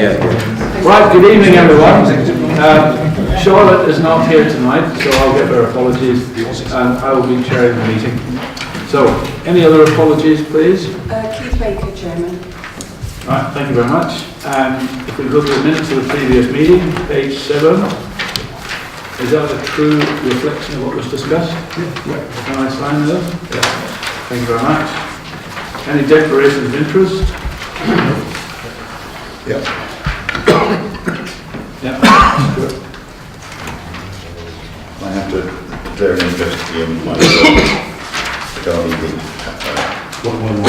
Right, good evening everyone. Charlotte is not here tonight, so I'll give her apologies and I will be chairing the meeting. So, any other apologies please? Keith Baker, Chairman. Right, thank you very much. If we go to the minutes of the previous meeting, page 7, is that a true reflection of what was discussed? Yeah. Can I sign those? Yeah. Thank you very much. Any declarations of interest? Yeah. Yeah. I have to declare an interest in my regarding the 1 million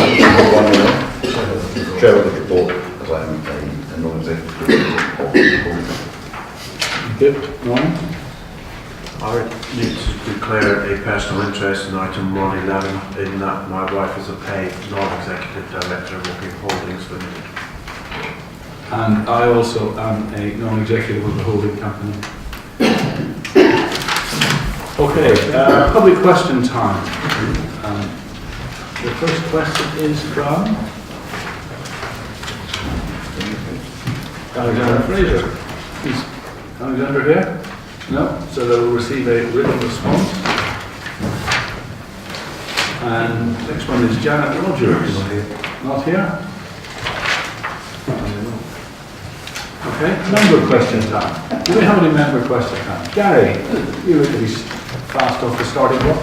shareholder report, as I am a non-executive of the board. Good. Norman? I need to declare a personal interest in item 111 in that my wife is a paid non-executive director of Walking Holdings Limited. And I also am a non-executive of the holding company. Okay, public question time. The first question is from Alexander Fraser. Is Alexander here? No? So they will receive a written response. And next one is Janet Rogers. Not here? Okay, member question time. Do we have any member question time? Gary, you were really fast off the starting block.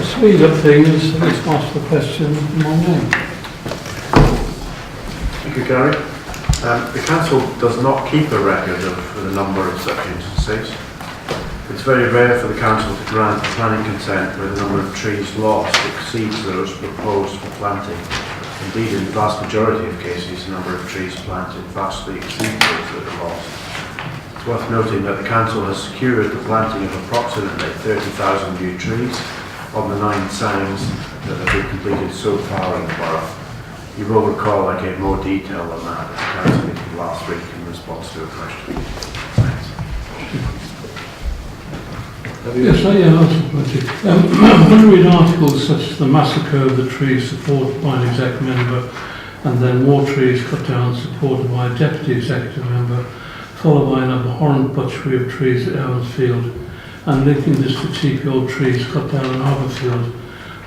Speed up things, let's ask the question in my name. Thank you, Gary. The Council does not keep a record of the number of such instances. It's very rare for the Council to grant planning consent where the number of trees lost exceeds those proposed for planting. Indeed, in the vast majority of cases, the number of trees planted vastly exceeds those that are lost. It's worth noting that the Council has secured the planting of approximately 30,000 new trees on the 9 signs that have been completed so far in the borough. You will recall I gave more detail on that at the Council meeting last week in response to a question. Thanks. Yes, I answered. When we read articles such as the massacre of the trees supported by an exec member and then more trees cut down supported by a deputy executive member, followed by an abhorrent butchery of trees at Ellensfield and linking this to TPO trees cut down in Haverfield,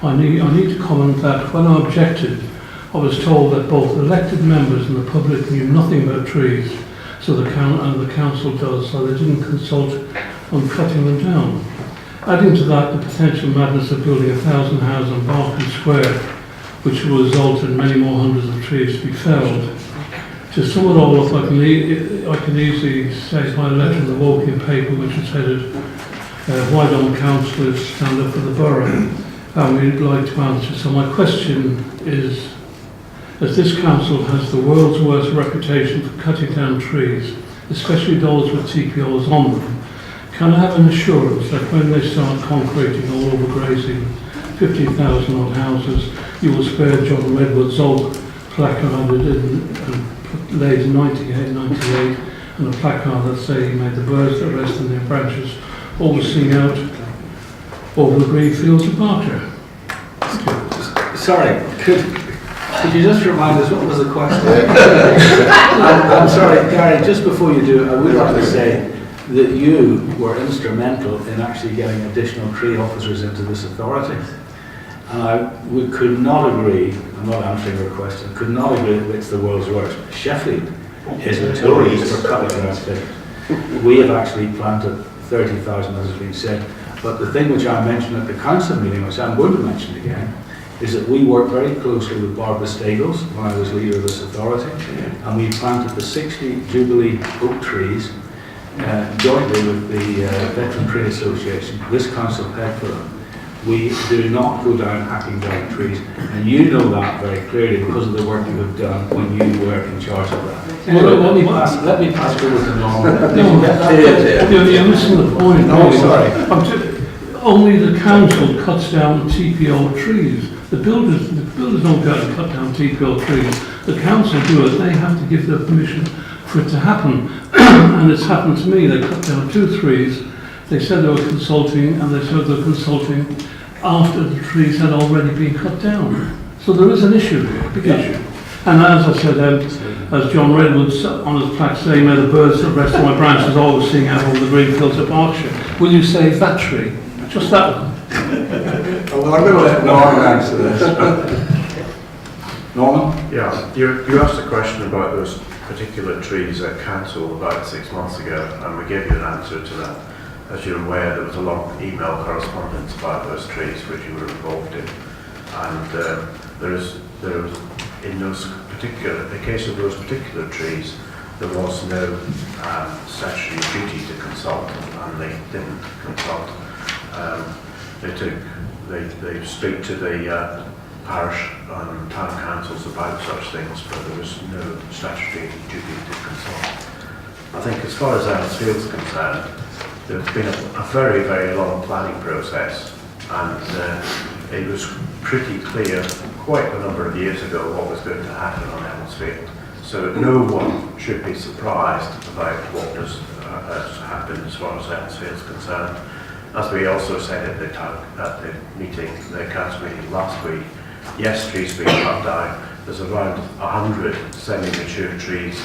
I need to comment that when I objected, I was told that both elected members and the public knew nothing about trees, so the council does, so they didn't consult on cutting them down. Adding to that the potential madness of building 1,000 houses on Barclay Square, which will result in many more hundreds of trees to be felled. To sum it all up, I can easily say by a letter in the Woking paper, which is headed, why don't councillors stand up for the borough? And we'd like to answer. So my question is, as this council has the world's worst reputation for cutting down trees, especially those with TPOs on them, can I have an assurance that when they start concreting all over grazing 15,000 odd houses, you will spare John Redwood's old placarded and laid in 98, and a placard that say he made the birds that rest in their branches always sing out over the green fields of Berkshire? Sorry, could you just remind us what was the question? I'm sorry, Gary, just before you do, I would like to say that you were instrumental in actually getting additional tree officers into this authority. And we could not agree, I'm not answering your question, could not agree that it's the world's worst. Sheffield is notorious for cutting down trees. We have actually planted 30,000, as has been said. But the thing which I mentioned at the council meeting, which I'm going to mention again, is that we worked very closely with Barbara Stagles when I was leader of this authority, and we planted the 60 Jubilee oak trees jointly with the Veteran Tree Association. This council paid for them. We do not go down hacking down trees, and you know that very clearly because of the work you have done when you were in charge of that. Anyway, let me pass over to Norman. You're missing the point. No, sorry. Only the council cuts down TPO trees. The builders don't go out and cut down TPO trees. The council do it. They have to give their permission for it to happen. And it's happened to me. They cut down 2 trees. They said they were consulting, and they said they were consulting after the trees had already been cut down. So there is an issue here, a big issue. And as I said, as John Redwood's on his plaque saying, "May the birds that rest on my branches always sing out over the green fields of Berkshire." Will you save that tree? Just that one. Well, I'm going to let Norman answer this. Norman? Yeah, you asked a question about those particular trees at council about 6 months ago, and we gave you an answer to that. As you're aware, there was a long email correspondence about those trees which you were involved in, and there was in those particular, in the case of those particular trees, there was no statutory duty to consult, and they didn't consult. They speak to the parish and town councils about such things, but there was no statutory duty to consult. I think as far as Ansfield is concerned, there's been a very, very long planning process, and it was pretty clear quite a number of years ago what was going to happen on Ansfield. So no one should be surprised about what has happened as far as Ansfield is concerned. As we also said at the meeting, the council meeting last week, yes, trees being cut down. There's around 100 semi-mature trees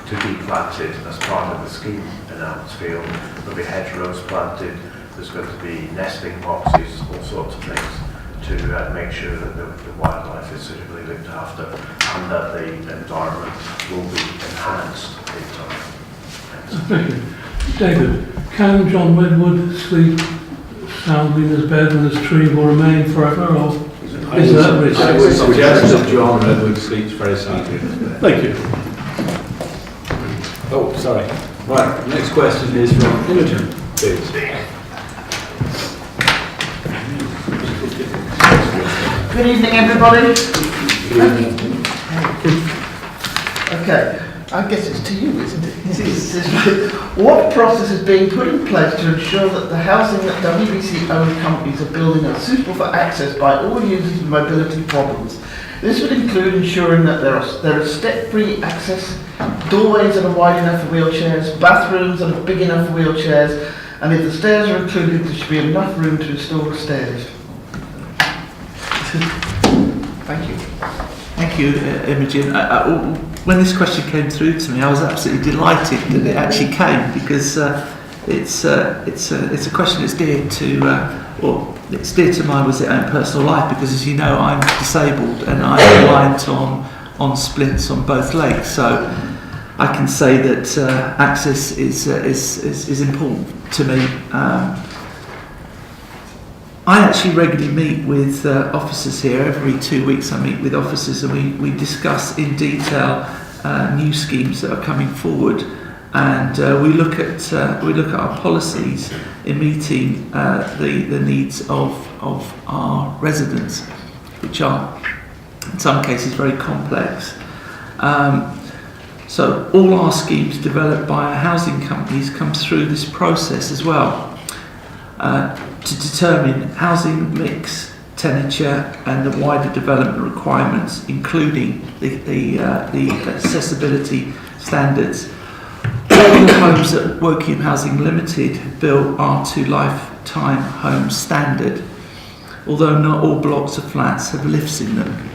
to be planted as part of the scheme in Ansfield. There'll be hedgerows planted. There's going to be nesting boxes, all sorts of things to make sure that the wildlife is suitably looked after and that the environment will be enhanced in time. Thank you. David, can John Redwood sleep soundly in his bed when his tree will remain forever, or is that risk? I would suggest that John Redwood sleeps very soundly in his bed. Thank you. Oh, sorry. Right, next question is from Imogen, please. Good evening, everybody. Okay, I guess it's to you, isn't it? It is. What process is being put in place to ensure that the housing that WBC-owned companies are building is suitable for access by all users with mobility problems? This would include ensuring that there is step-free access, doorways that are wide enough for wheelchairs, bathrooms that are big enough for wheelchairs, and if the stairs are included, there should be enough room to install the stairs. Thank you. Thank you, Imogen. When this question came through to me, I was absolutely delighted that it actually came, because it's a question that's dear to, it's dear to my own personal life, because as you know, I'm disabled and I'm reliant on splints on both legs. So I can say that access is important to me. I actually regularly meet with officers here. Every 2 weeks I meet with officers, and we discuss in detail new schemes that are coming forward, and we look at our policies in meeting the needs of our residents, which are in some cases very complex. So all our schemes developed by our housing companies come through this process as well. To determine housing mix, tenanture and the wider development requirements, including the accessibility standards. All the homes that Woking Housing Limited built are to lifetime home standard, although not all blocks of flats have lifts in them.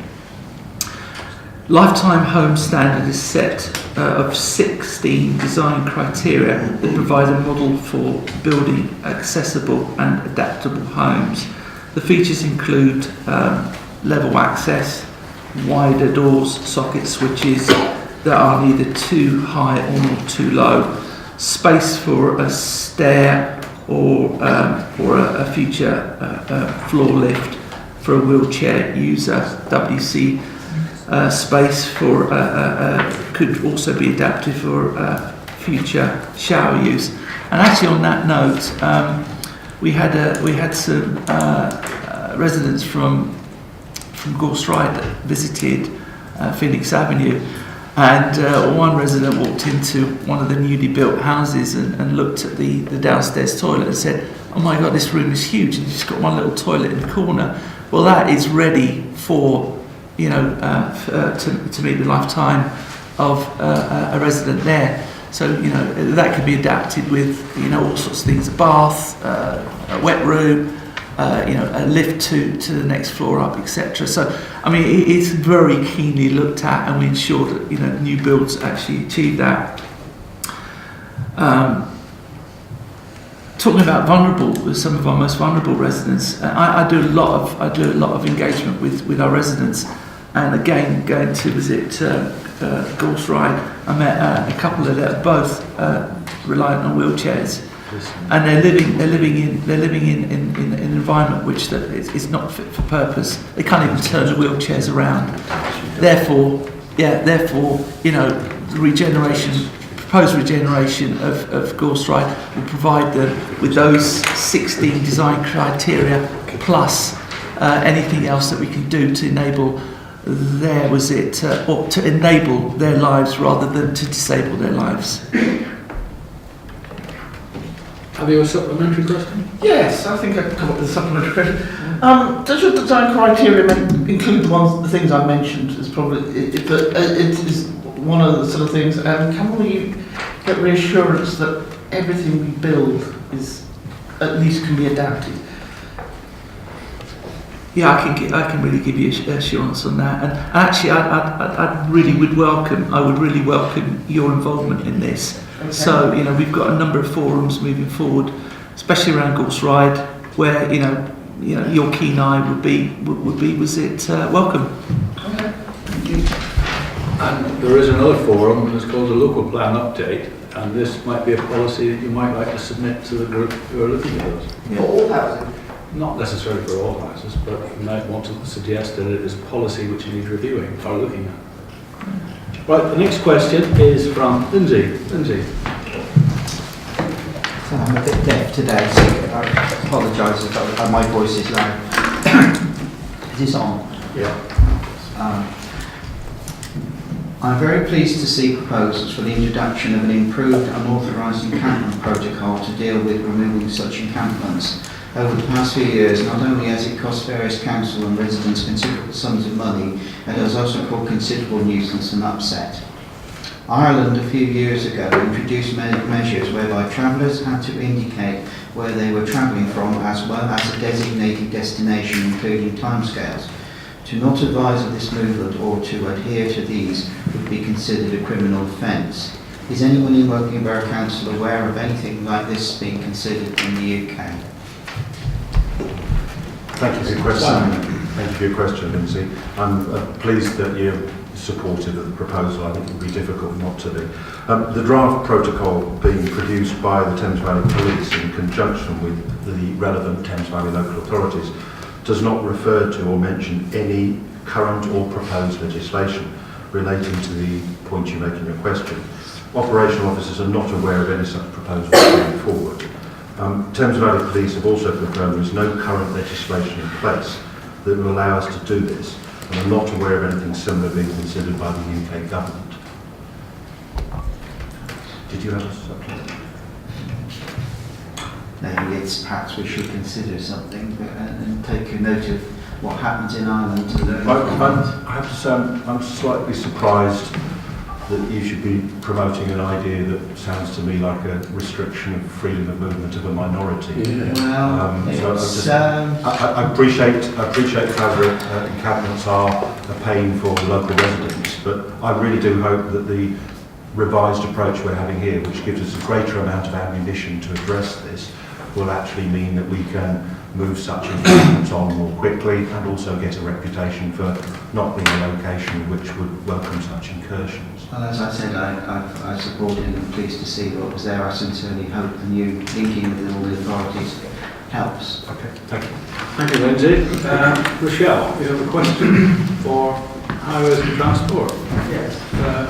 Lifetime home standard is set of 16 design criteria that provide a model for building accessible and adaptable homes. The features include level access, wider doors, socket switches that are neither too high or not too low, space for a stair or a future floor lift for a wheelchair user, WC. Space for could also be adapted for future shower use. And actually, on that note, we had some residents from Gorse Ride that visited Phoenix Avenue, and one resident walked into one of the newly built houses and looked at the downstairs toilet and said, "Oh my God, this room is huge, and it's got one little toilet in the corner." Well, that is ready for to meet the lifetime of a resident there. So, that could be adapted with, all sorts of things, a bath, a wet room, a lift to the next floor up, etc. So, I mean, it's very keenly looked at, and we ensure that new builds actually achieve that. Talking about vulnerable, with some of our most vulnerable residents, I do a lot of engagement with our residents, and again, going to visit Gorse Ride, I met a couple that are both reliant on wheelchairs, and they're living in an environment which is not fit for purpose. They can't even turn the wheelchairs around. Therefore, the proposed regeneration of Gorse Ride will provide them with those 16 design criteria plus anything else that we can do to enable to enable their lives rather than to disable their lives. Have you a supplementary question? Yes, I think I can come up with a supplementary question. Does your design criteria include the things I mentioned? It's probably it is one of the sort of things. Can we get reassurance that everything we build is at least can be adapted? Yeah, I can really give you assurance on that, and actually, I would really welcome your involvement in this. Okay. So we've got a number of forums moving forward, especially around Gorse Ride, where your keen eye would be welcome. Okay. Thank you. And there is another forum that's called the Local Plan Update, and this might be a policy that you might like to submit to the group who are looking at those. For all housing. Not necessarily for all houses, but you might want to suggest that it is policy which you need reviewing or looking at. Right, the next question is from Lindsay. Lindsay. So I'm a bit deaf today, so I apologise if my voice is loud. Is this on? Yeah. I'm very pleased to see proposals for the introduction of an improved unauthorised encampment protocol to deal with removing such encampments. Over the past few years, not only has it cost various council and residents considerable sums of money, it has also caused considerable nuisance and upset. Ireland a few years ago introduced measures whereby travellers had to indicate where they were travelling from as well as a designated destination, including timescales. To not advise of this movement or to adhere to these would be considered a criminal offence. Is anyone in Woking Borough Council aware of anything like this being considered in the UK? Thank you for your question. Thank you for your question, Lindsay. I'm pleased that you're supportive of the proposal. I think it would be difficult not to be. The draft protocol being produced by the Thames Valley Police in conjunction with the relevant Thames Valley local authorities does not refer to or mention any current or proposed legislation relating to the point you make in your question. Operational officers are not aware of any such proposals going forward. Thames Valley Police have also confirmed there is no current legislation in place that will allow us to do this, and are not aware of anything similar being considered by the UK government. Did you have a supplement? Maybe it's perhaps we should consider something and take a note of what happens in Ireland to learn. I have to say I'm slightly surprised that you should be promoting an idea that sounds to me like a restriction of freedom of movement of a minority. Yeah. Well, I appreciate how the encampments are a pain for local residents, but I really do hope that the revised approach we're having here, which gives us a greater amount of ammunition to address this, will actually mean that we can move such encampments on more quickly and also get a reputation for not being a location which would welcome such incursions. well, as I said, I supported and I'm pleased to see what was there. I sincerely hope the new linking with all the authorities helps. Okay, thank you. Thank you, Lindsay. Rochelle, you have a question for highways and transport? Yes.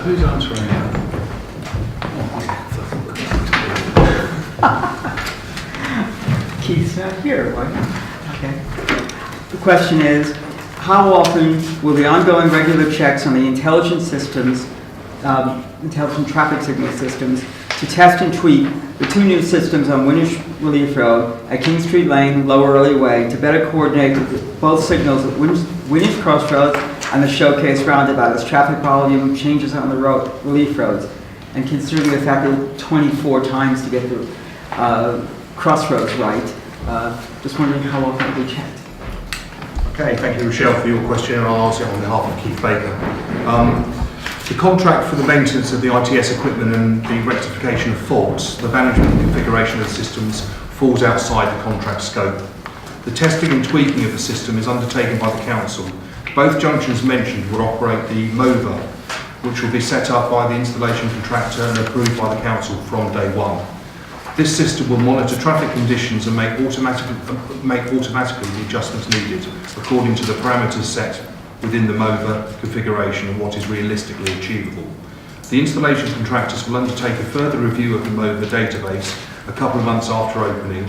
Who's answering that? Keith's not here, why? Okay. The question is, how often will the ongoing regular checks on the intelligent systems, intelligent traffic signal systems, to test and tweak the two new systems on Winnish Relief Road at King Street Lane, Lower Early Way, to better coordinate both signals at Winnish Crossroads and the Showcase Roundabout as traffic volume changes on the relief roads, and considering the fact that 24 times to get the crossroads right, Just wondering how often it will be checked. Okay, thank you, Rochelle, for your question, and I'll answer it on behalf of Keith Baker. The contract for the maintenance of the ITS equipment and the rectification of faults, the management and configuration of the systems falls outside the contract scope. The testing and tweaking of the system is undertaken by the council. Both junctions mentioned will operate the MOVA, which will be set up by the installation contractor and approved by the council from day one. This system will monitor traffic conditions and make automatically the adjustments needed according to the parameters set within the MOVA configuration and what is realistically achievable. The installation contractors will undertake a further review of the MOVA database a couple of months after opening,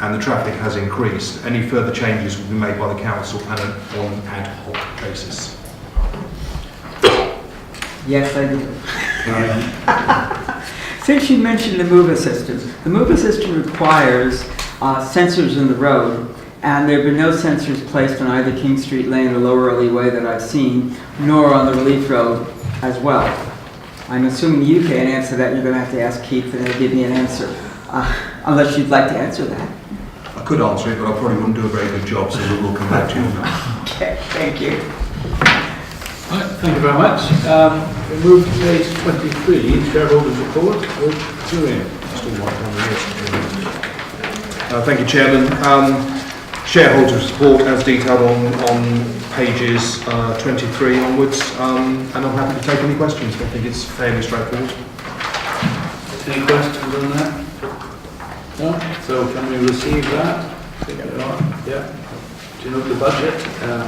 and the traffic has increased. Any further changes will be made by the council on an ad hoc basis. Yes, I do. Since you mentioned the MOVA system requires sensors in the road, and there have been no sensors placed on either King Street Lane or Lower Early Way that I've seen, nor on the Relief Road as well. I'm assuming you can't answer that. You're going to have to ask Keith, and he'll give me an answer, unless you'd like to answer that. I could answer it, but I probably wouldn't do a very good job, so we will come back to you on that. Okay, thank you. Right, thank you very much. We move to page 23, shareholders report with Julian. Thank you, Chairman. Shareholders report as detailed on pages 23 onwards, and I'm happy to take any questions. I think it's fairly straightforward. Any questions on that? No? So can we receive that? Yeah. Do you know the budget,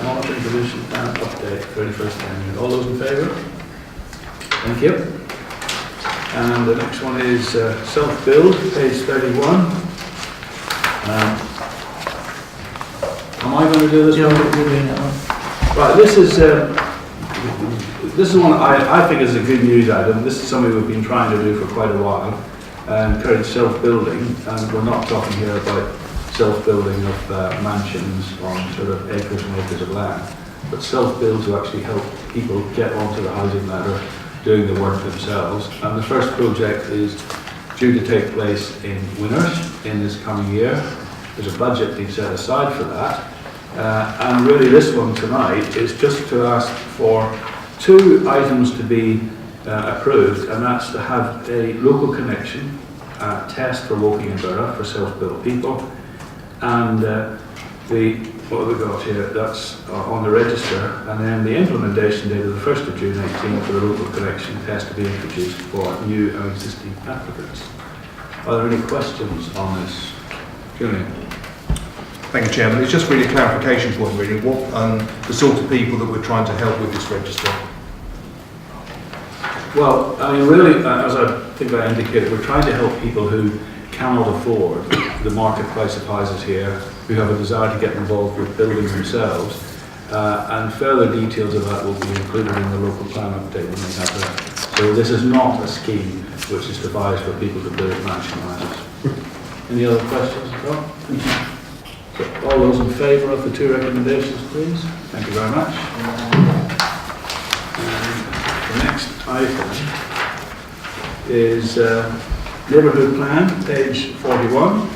monitoring division and update, 31st January? All those in favour? Thank you. And the next one is self-build, page 31. Am I going to do this one? Right, this is one I think is a good news item. This is something we've been trying to do for quite a while. Encourage self-building, and we're not talking here about self-building of mansions on sort of acres and acres of land, but self-build to actually help people get onto the housing ladder, doing the work themselves. And the first project is due to take place in Winners in this coming year. There's a budget being set aside for that. And really this one tonight is just to ask for two items to be approved, and that's to have a local connection test for Woking and Borough for self-built people. And what have we got here? That's on the register, and then the implementation date of the 1st of June 18 for the local connection test to be introduced for new and existing applicants. Are there any questions on this? Julian? Thank you, Chairman. It's just really a clarification point, really. What the sort of people that we're trying to help with this register? Well, I mean, really, as I think I indicated, we're trying to help people who cannot afford the market price of houses here, who have a desire to get involved with building themselves, and further details of that will be included in the local plan update when they have that. So this is not a scheme which is devised for people to build mansion houses. Any other questions at all? So all those in favour of the two recommendations, please. Thank you very much. And the next item is Neighbourhood Plan, page 41,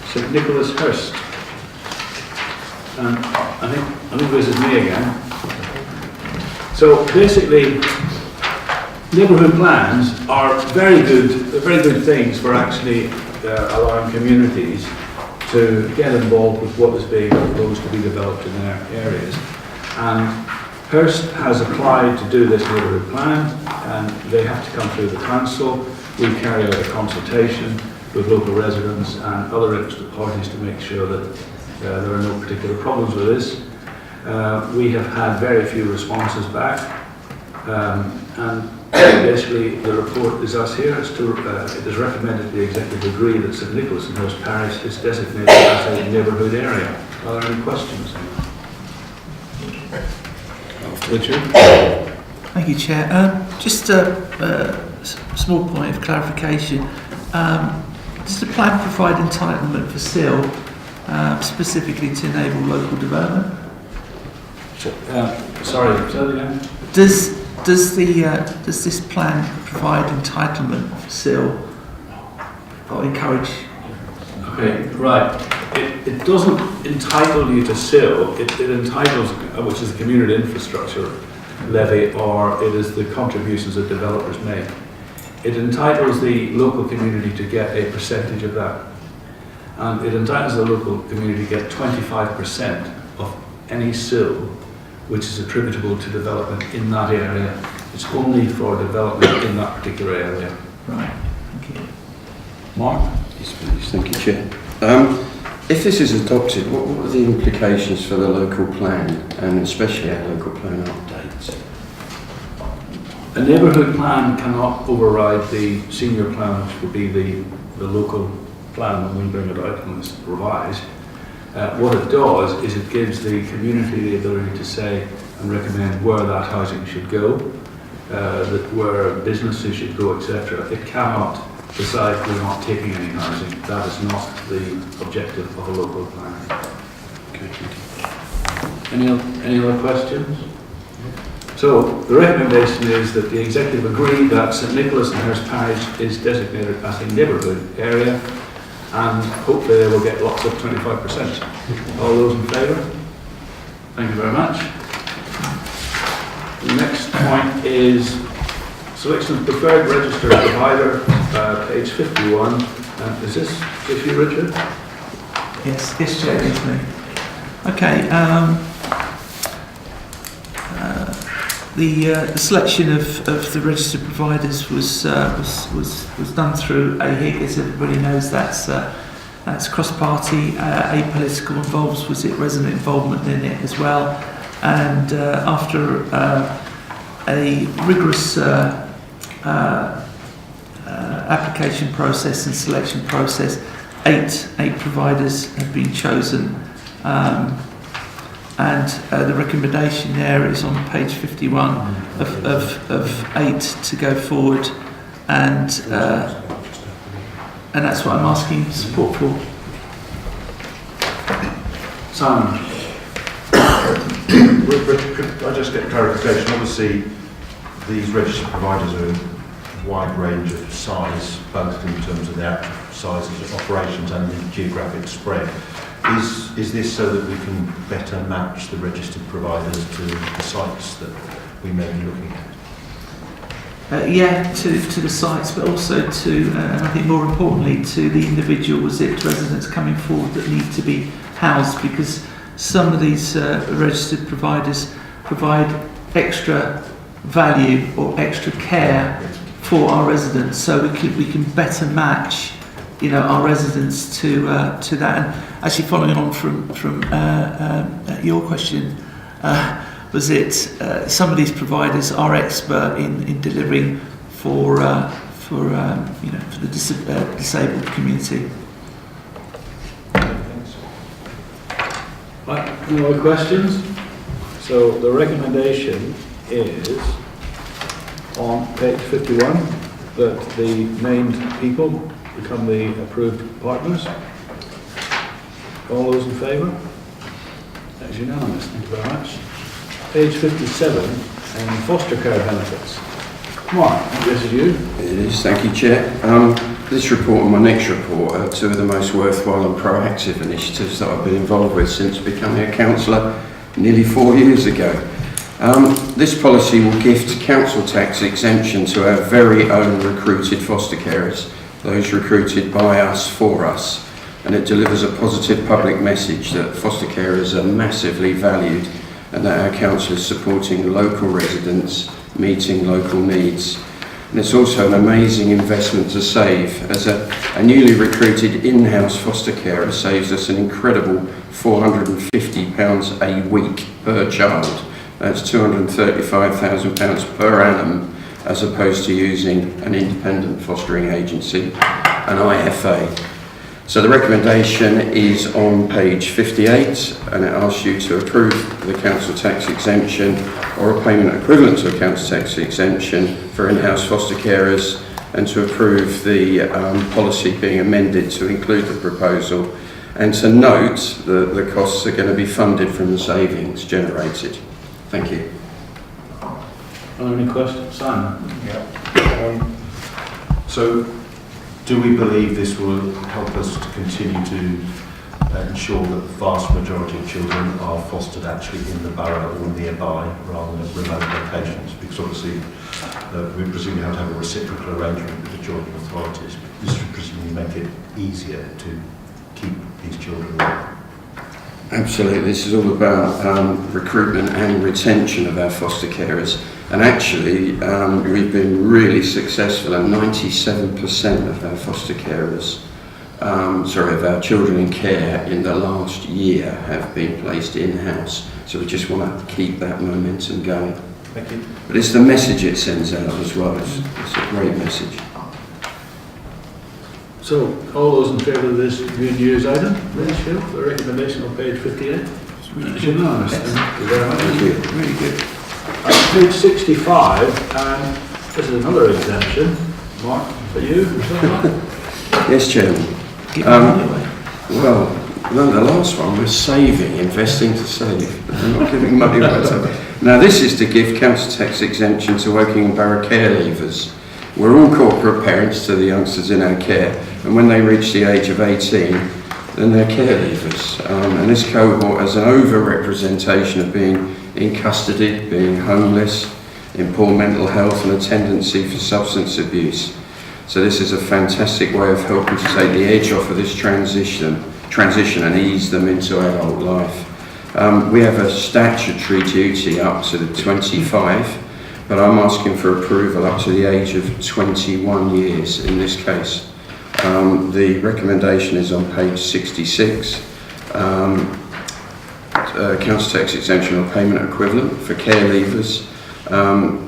St Nicholas Hurst. And I think this is me again. So basically, neighbourhood plans are very good things for actually allowing communities to get involved with what is being proposed to be developed in their areas. And Hurst has applied to do this neighbourhood plan, and they have to come through the council. We carry out a consultation with local residents and other interested parties to make sure that there are no particular problems with this. We have had very few responses back, and basically the report is us here. It is recommended the executive agree that St Nicholas and Hurst Parish is designated as a neighbourhood area. Are there any questions? Richard? Thank you, Chair. Just a small point of clarification. Does the plan provide entitlement for sale specifically to enable local development? Sorry, say that again? Does this plan provide entitlement for sale or encourage Okay, right. It doesn't entitle you to SIL, it entitles, which is the community infrastructure levy, or it is the contributions that developers make. It entitles the local community to get a percentage of that. And it entitles the local community to get 25% of any SIL which is attributable to development in that area. It's only for development in that particular area. Right, thank you. Mark? Yes, please. Thank you, Chair. If this is adopted, what are the implications for the local plan, and especially our local plan updates? A neighbourhood plan cannot override the senior plan, which would be the local plan when we bring it out and it's revised. What it does is it gives the community the ability to say and recommend where that housing should go, where businesses should go, etc. It cannot decide we're not taking any housing. That is not the objective of a local plan. Okay, thank you. Any other questions? So the recommendation is that the executive agree that St Nicholas and Hurst Parish is designated as a neighbourhood area, and hopefully they will get lots of 25%. All those in favour? Thank you very much. The next point is selection of preferred registered provider, page 51. Is this you, Richard? Yes, Chair, it's me. Okay, the selection of the registered providers was done through AHIG, as everybody knows. That's cross-party, apolitical, involves resident involvement in it as well. And after a rigorous application process and selection process, eight providers have been chosen, and the recommendation there is on page 51 of 8 to go forward, and that's what I'm asking support for. Simon. Could I just get clarification? Obviously, these registered providers are in a wide range of size, both in terms of their sizes of operations and the geographic spread. Is this so that we can better match the registered providers to the sites that we may be looking at? Yeah, to the sites, but also to, and I think more importantly, to the individual residents coming forward that need to be housed, because some of these registered providers provide extra value or extra care for our residents, so we can better match, our residents to that. And actually, following on from your question, was it some of these providers are expert in delivering for the disabled community. Right, any other questions? So the recommendation is on page 51 that the named people become the approved partners. All those in favour? That's unanimous, thank you very much. Page 57, foster care benefits. Mark, this is you. It is, thank you, Chair. This report and my next report are two of the most worthwhile and proactive initiatives that I've been involved with since becoming a councillor nearly 4 years ago. This policy will gift council tax exemption to our very own recruited foster carers, those recruited by us for us, and it delivers a positive public message that foster carers are massively valued and that our council is supporting local residents, meeting local needs. And it's also an amazing investment to save, as a newly recruited in-house foster carer saves us an incredible £450 a week per child. That's £235,000 per annum, as opposed to using an independent fostering agency, an IFA. So the recommendation is on page 58, and it asks you to approve the council tax exemption or a payment equivalent to a council tax exemption for in-house foster carers, and to approve the policy being amended to include the proposal, and to note that the costs are going to be funded from the savings generated. Thank you. Are there any questions? Simon? Yeah. So Do we believe this will help us to continue to ensure that the vast majority of children are fostered actually in the borough or nearby rather than at remote locations? Because obviously we presumably have to have a reciprocal arrangement with the Georgian authorities. This would presumably make it easier to keep these children away. Absolutely, this is all about recruitment and retention of our foster carers, and actually we've been really successful, and 97% of our foster carers, of our children in care in the last year have been placed in-house, so we just want to keep that momentum going. Thank you. But it's the message it sends out as well, it's a great message. So, all those in favour of this good news item, please show the recommendation on page 58. It's unanimous. Thank you very much. Thank you. Really good. Page 65, and this is another exemption. Mark, for you? Yes, Chairman. Well, the last one was saving, investing to save. We're not giving money away. Now, this is to give council tax exemption to working borough care leavers. We're all corporate parents to the youngsters in our care, and when they reach the age of 18, then they're care leavers. And this cohort has an over-representation of being in custody, being homeless, in poor mental health, and a tendency for substance abuse. So this is a fantastic way of helping to take the edge off of this transition and ease them into adult life. We have a statutory duty up to the 25, but I'm asking for approval up to the age of 21 years in this case. The recommendation is on page 66. Council tax exemption or payment equivalent for care leavers.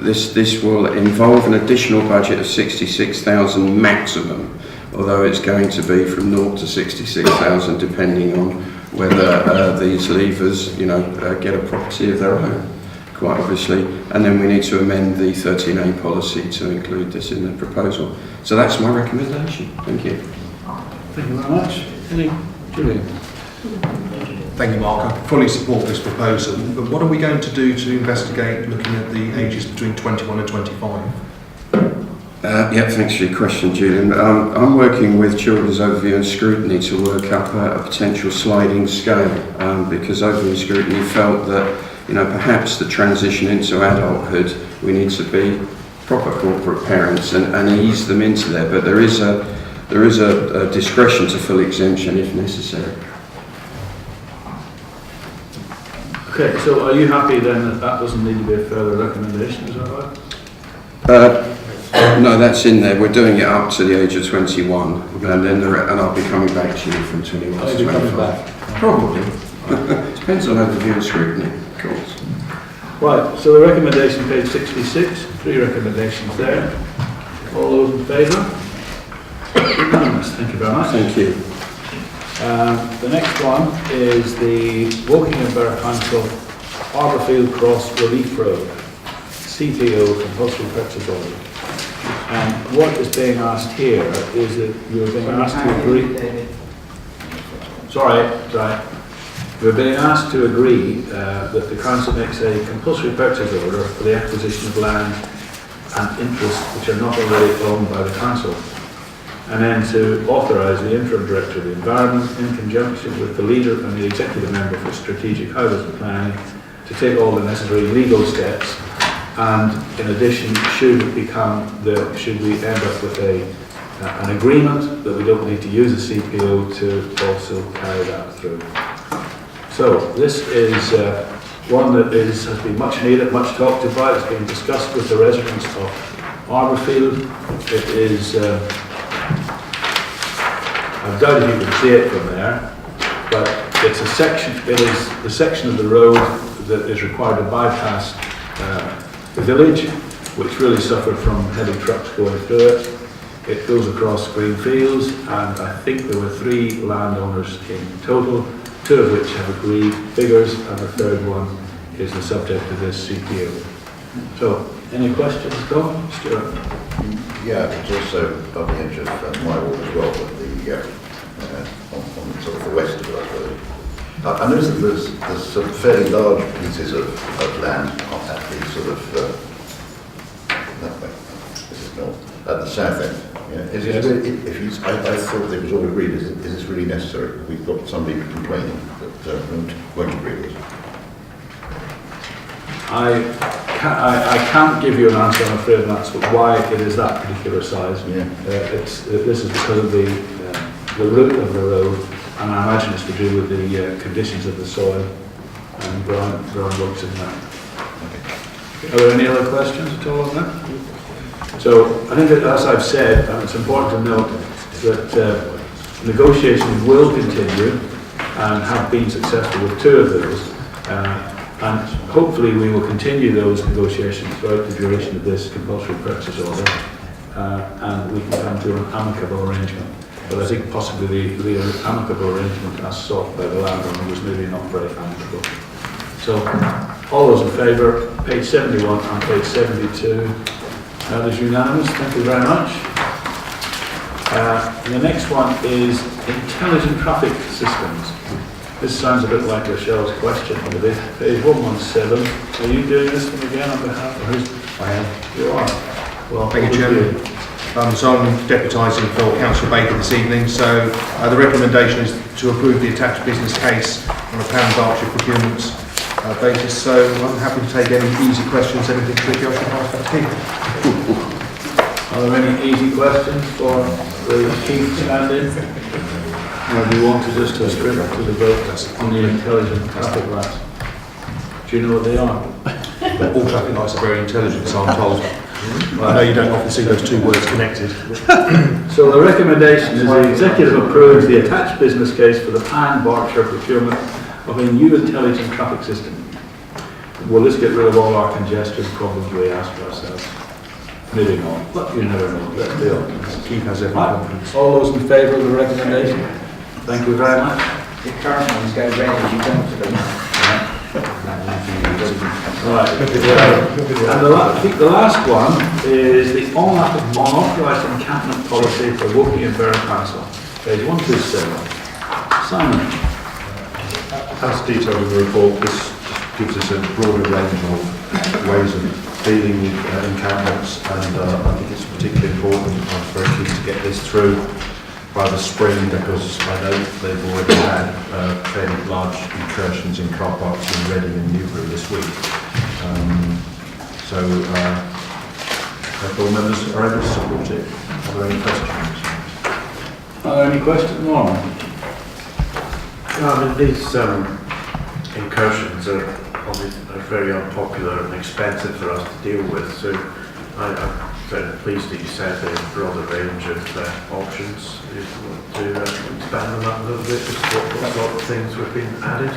This will involve an additional budget of 66,000 maximum, although it's going to be from 0 to 66,000 depending on whether these leavers, get a property of their own, quite obviously, and then we need to amend the 13A policy to include this in the proposal. So that's my recommendation. Thank you. Thank you very much. Julian? Thank you, Mark. I fully support this proposal, but what are we going to do to investigate looking at the ages between 21 and 25? Thanks for your question, Julian. I'm working with Children's Overview and Scrutiny to work up a potential sliding scale because Overview and Scrutiny felt that perhaps the transition into adulthood, we need to be proper corporate parents and ease them into there, but there is a discretion to full exemption if necessary. Okay, so are you happy then that doesn't need to be a further recommendation, is that right? No, that's in there. We're doing it up to the age of 21, and then I'll be coming back to you from 21 to 25. Probably. Depends on overview and scrutiny, of course. Right, so the recommendation, page 66, 3 recommendations there. All those in favour? Unanimous, thank you very much. Thank you. The next one is the Wokingham Borough Council Arborfield Cross Relief Road, CPO compulsory purchase order. And what is being asked here is that you're being asked to agree. Sorry. We're being asked to agree that the council makes a compulsory purchase order for the acquisition of land and interests which are not already owned by the council, and then to authorise the interim director of the environment in conjunction with the leader and the executive member for strategic housing planning to take all the necessary legal steps. And in addition, should we end up with an agreement that we don't need to use a CPO to also carry that through. So this is one that has been much needed, much talked about. It's been discussed with the residents of Arborfield. It is, I doubt if you can see it from there, but it's it is the section of the road that is required to bypass the village, which really suffered from heavy trucks going through it. It goes across green fields, and I think there were 3 landowners in total, 2 of which have agreed figures, and the 3rd one is the subject of this CPO. So, any questions, Don? Stuart? Yeah, it's also on the edge of my ward as well, but on sort of the west of it, I suppose. I noticed that there's some fairly large pieces of land at the sort of that way. This is north. at the south end. Yeah. Is it really, if you, I thought it was all agreed. Is this really necessary? We've got somebody complaining that won't agree with us. I can't give you an answer, I'm afraid, and that's why it is that particular size. Yeah. This is because of the route of the road, and I imagine it's to do with the conditions of the soil and ground rocks in that. Okay. Are there any other questions at all on that? So I think that, as I've said, and it's important to note that negotiations will continue and have been successful with 2 of those. And hopefully we will continue those negotiations throughout the duration of this compulsory purchase order, and we can come to an amicable arrangement. But I think possibly the amicable arrangement as sought by the landowner was maybe not very amicable. So all those in favour, page 71 and page 72, that is unanimous. Thank you very much. The next one is intelligent traffic systems. This sounds a bit like Rochelle's question. Page 117. Are you doing this one again on behalf of who's? I am. You are. Well, Thank you, Chairman. So I'm deputising for Councillor Baker this evening. So the recommendation is to approve the attached business case on a Pound Berkshire procurement basis. So I'm happy to take any easy questions, anything tricky, I should pass that to you. Are there any easy questions for the chief stand-in? Or do you want to just go straight up to the vote on the intelligent traffic lights? Do you know what they are? All traffic lights are very intelligent, so I'm told. I know you don't often see those 2 words connected. So the recommendation is the executive approves the attached business case for the Pan Berkshire procurement of a new intelligent traffic system. Will this get rid of all our congestion? Probably, ask ourselves. Maybe not, but you never know. Let's be honest. Keith has every confidence. All those in favour of the recommendation? Thank you very much. The current ones go red as you come to them. Right. And I think the last one is the unauthorised encampment policy for Woking and Borough Council. Page 127. Simon. As detailed in the report, this gives us a broader range of ways of dealing with encampments, and I think it's particularly important. I'm very keen to get this through by the spring, because I know they've already had fairly large incursions in car parks in Reading and Newbury this week. If all members are able to support it, are there any questions? Are there any questions, Norman? I mean, these incursions are very unpopular and expensive for us to deal with, so I'm very pleased that you said there's a broader range of options. If you want to expand on that a little bit, just what sort of things have been added?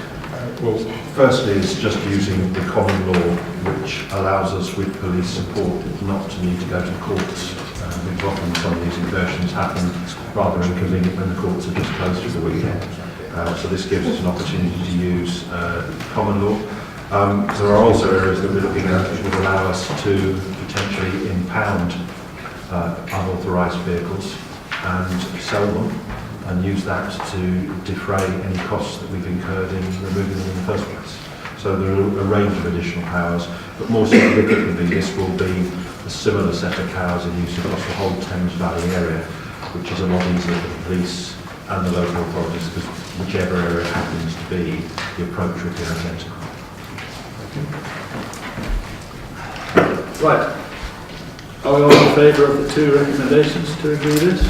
Well, firstly, it's just using the common law, which allows us, with police support, not to need to go to courts. We've often some of these incursions happen rather inconvenient when the courts are just closed for the weekend. So this gives us an opportunity to use common law. There are also areas that we're looking at which would allow us to potentially impound unauthorised vehicles and sell them, and use that to defray any costs that we've incurred in removing them in the first place. So there are a range of additional powers, but more significantly this will be a similar set of powers in use across the whole Thames Valley area, which is a lot easier for the police and the local authorities, because whichever area it happens to be, the approach would be identical. Right. Are we all in favour of the 2 recommendations to agree this?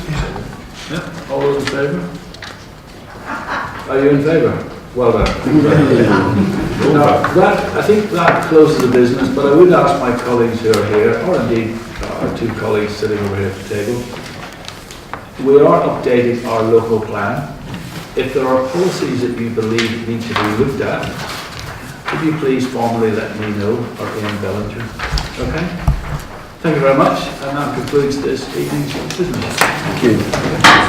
Yeah. All those in favour? Are you in favour? Well done. Now, I think that closes the business, but I would ask my colleagues who are here, or indeed our 2 colleagues sitting over here at the table, we are updating our local plan. If there are policies that you believe need to be looked at, could you please formally let me know, or Ian Bellinger? Okay? Thank you very much, and that concludes this evening's business. Thank you.